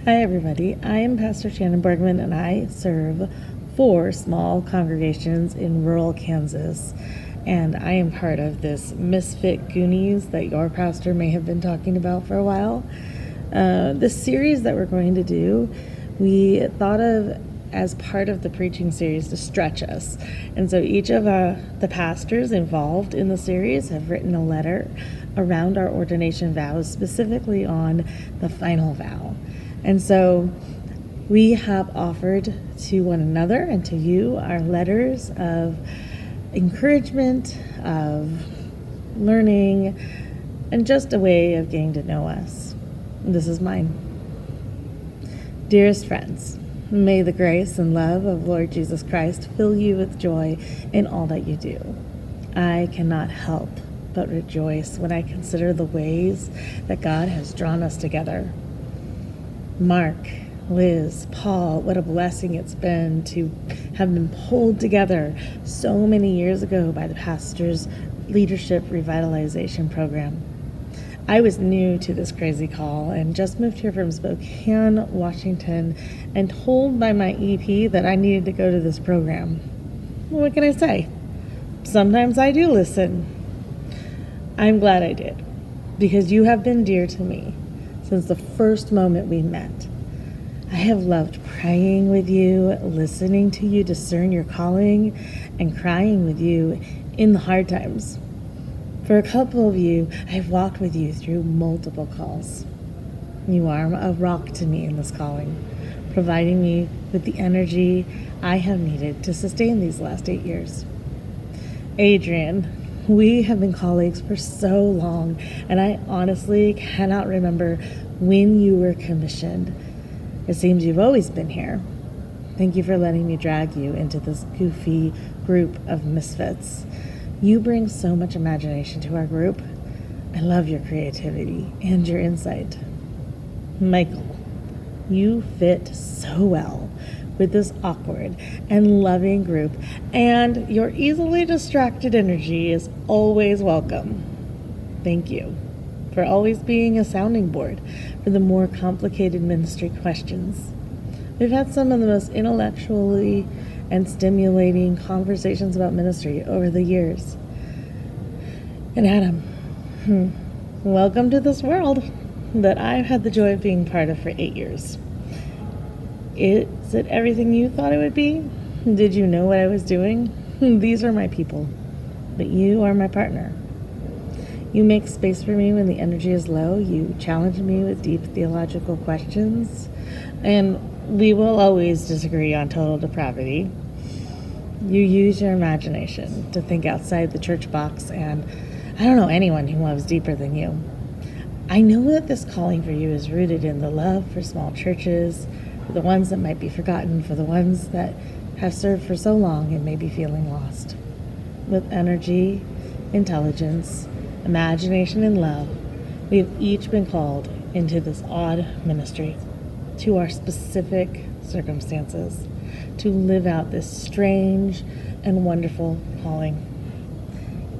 Hi, everybody. I am Pastor Shannon Bergman, and I serve 4 small congregations in rural Kansas. And I am part of this misfit Goonies that your pastor may have been talking about for a while. This series that we're going to do, we thought of as part of the preaching series to stretch us. And so each of the pastors involved in the series have written a letter around our ordination vows, specifically on the final vow. And so we have offered to one another and to you our letters of encouragement, of learning, and just a way of getting to know us. This is mine. Dearest friends, may the grace and love of Lord Jesus Christ fill you with joy in all that you do. I cannot help but rejoice when I consider the ways that God has drawn us together. Mark, Liz, Paul, what a blessing it's been to have been pulled together so many years ago by the pastor's leadership revitalization program. I was new to this crazy call and just moved here from Spokane, Washington, and told by my EP that I needed to go to this program. Well, what can I say? Sometimes I do listen. I'm glad I did, because you have been dear to me since the first moment we met. I have loved praying with you, listening to you discern your calling, and crying with you in the hard times. For a couple of you, I've walked with you through multiple calls. You are a rock to me in this calling, providing me with the energy I have needed to sustain these last 8 years. Adrian, we have been colleagues for so long, and I honestly cannot remember when you were commissioned. It seems you've always been here. Thank you for letting me drag you into this goofy group of misfits. You bring so much imagination to our group. I love your creativity and your insight. Michael, you fit so well with this awkward and loving group, and your easily distracted energy is always welcome. Thank you for always being a sounding board for the more complicated ministry questions. We've had some of the most intellectually and stimulating conversations about ministry over the years. And Adam, welcome to this world that I've had the joy of being part of for 8 years. Is it everything you thought it would be? Did you know what I was doing? These are my people, but you are my partner. You make space for me when the energy is low. You challenge me with deep theological questions, and we will always disagree on total depravity. You use your imagination to think outside the church box, and I don't know anyone who loves deeper than you. I know that this calling for you is rooted in the love for small churches, for the ones that might be forgotten, for the ones that have served for so long and may be feeling lost. With energy, intelligence, imagination, and love, we have each been called into this odd ministry, to our specific circumstances, to live out this strange and wonderful calling.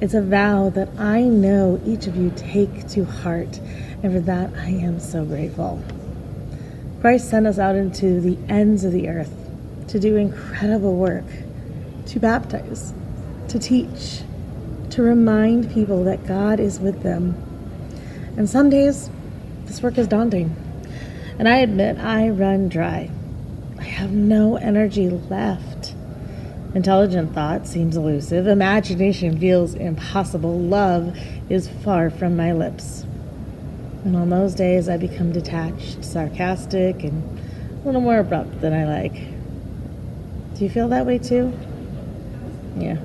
It's a vow that I know each of you take to heart, and for that I am so grateful. Christ sent us out into the ends of the earth to do incredible work, to baptize, to teach, to remind people that God is with them. And some days, this work is daunting. And I admit I run dry. I have no energy left. Intelligent thought seems elusive. Imagination feels impossible. Love is far from my lips. And on those days, I become detached, sarcastic, and a little more abrupt than I like. Do you feel that way too? Yeah,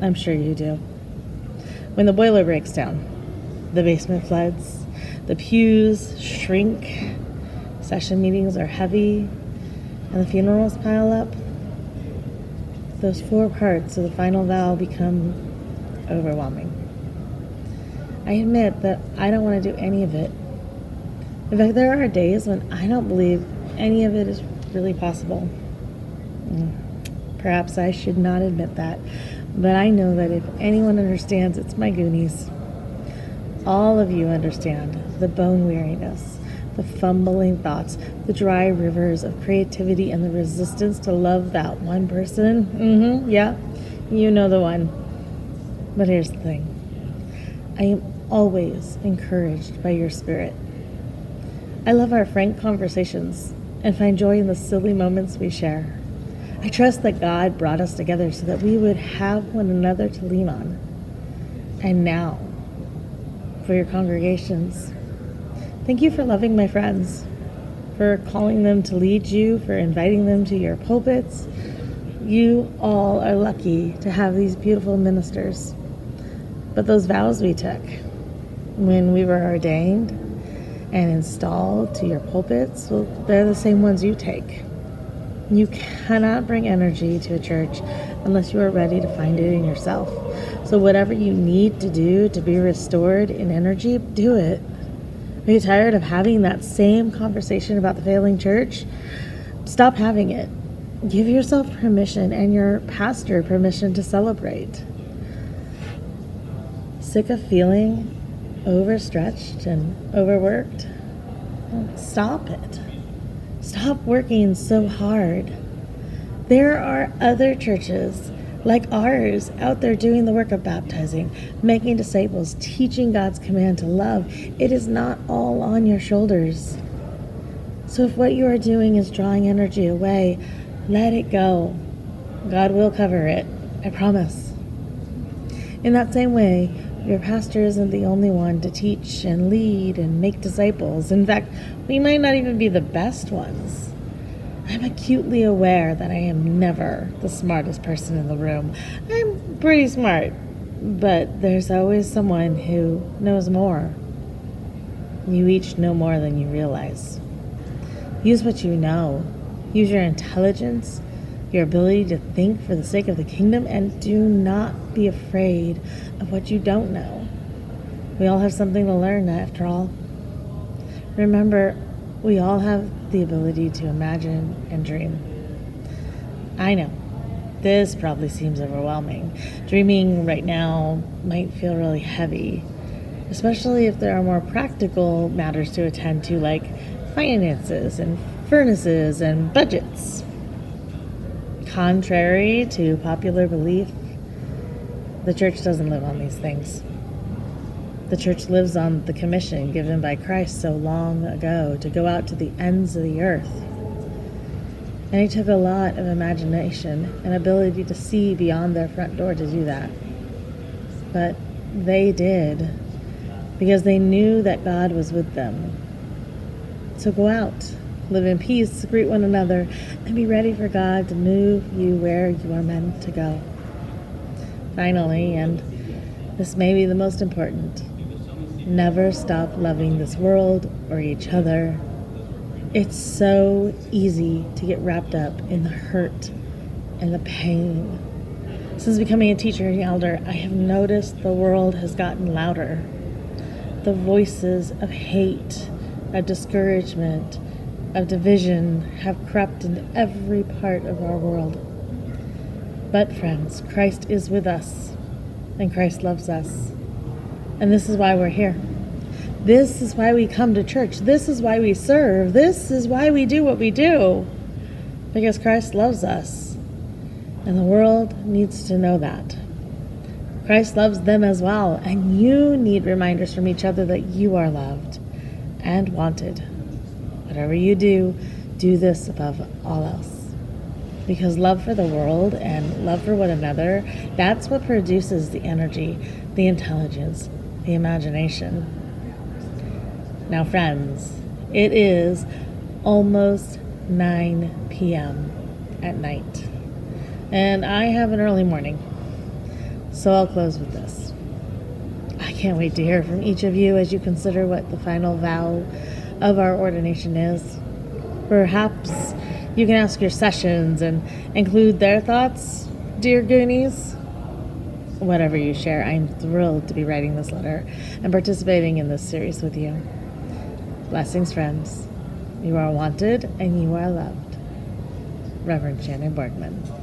I'm sure you do. When the boiler breaks down, the basement floods, the pews shrink, session meetings are heavy, and the funerals pile up, those 4 parts of the final vow become overwhelming. I admit that I don't want to do any of it. In fact, there are days when I don't believe any of it is really possible. Perhaps I should not admit that, but I know that if anyone understands, it's my Goonies. All of you understand the bone weariness, the fumbling thoughts, the dry rivers of creativity, and the resistance to love that one person. Yeah, you know the one. But here's the thing. I am always encouraged by your spirit. I love our frank conversations and find joy in the silly moments we share. I trust that God brought us together so that we would have one another to lean on. And now, for your congregations, thank you for loving my friends, for calling them to lead you, for inviting them to your pulpits. You all are lucky to have these beautiful ministers. But those vows we took when we were ordained and installed to your pulpits, well, they're the same ones you take. You cannot bring energy to a church unless you are ready to find it in yourself. So whatever you need to do to be restored in energy, do it. Are you tired of having that same conversation about the failing church? Stop having it. Give yourself permission and your pastor permission to celebrate. Sick of feeling overstretched and overworked? Well, stop it. Stop working so hard. There are other churches like ours out there doing the work of baptizing, making disciples, teaching God's command to love. It is not all on your shoulders. So if what you are doing is drawing energy away, let it go. God will cover it. I promise. In that same way, your pastor isn't the only one to teach and lead and make disciples. In fact, we might not even be the best ones. I'm acutely aware that I am never the smartest person in the room. I'm pretty smart, but there's always someone who knows more. You each know more than you realize. Use what you know. Use your intelligence, your ability to think for the sake of the kingdom, and do not be afraid of what you don't know. We all have something to learn, after all. Remember, we all have the ability to imagine and dream. I know, this probably seems overwhelming. Dreaming right now might feel really heavy, especially if there are more practical matters to attend to, like finances and furnaces and budgets. Contrary to popular belief, the church doesn't live on these things. The church lives on the commission given by Christ so long ago to go out to the ends of the earth. And it took a lot of imagination and ability to see beyond their front door to do that. But they did, because they knew that God was with them. So go out, live in peace, greet one another, and be ready for God to move you where you are meant to go. Finally, and this may be the most important, never stop loving this world or each other. It's so easy to get wrapped up in the hurt and the pain. Since becoming a teacher and elder, I have noticed the world has gotten louder. The voices of hate, of discouragement, of division have crept into every part of our world. But friends, Christ is with us, and Christ loves us. And this is why we're here. This is why we come to church. This is why we serve. This is why we do what we do. Because Christ loves us. And the world needs to know that. Christ loves them as well. And you need reminders from each other that you are loved and wanted. Whatever you do, do this above all else. Because love for the world and love for one another, that's what produces the energy, the intelligence, the imagination. Now, friends, it is almost 9 p.m. at night, and I have an early morning, so I'll close with this. I can't wait to hear from each of you as you consider what the final vow of our ordination is. Perhaps you can ask your sessions and include their thoughts, dear Goonies. Whatever you share, I'm thrilled to be writing this letter and participating in this series with you. Blessings, friends. You are wanted and you are loved. Reverend Shannon Borgman.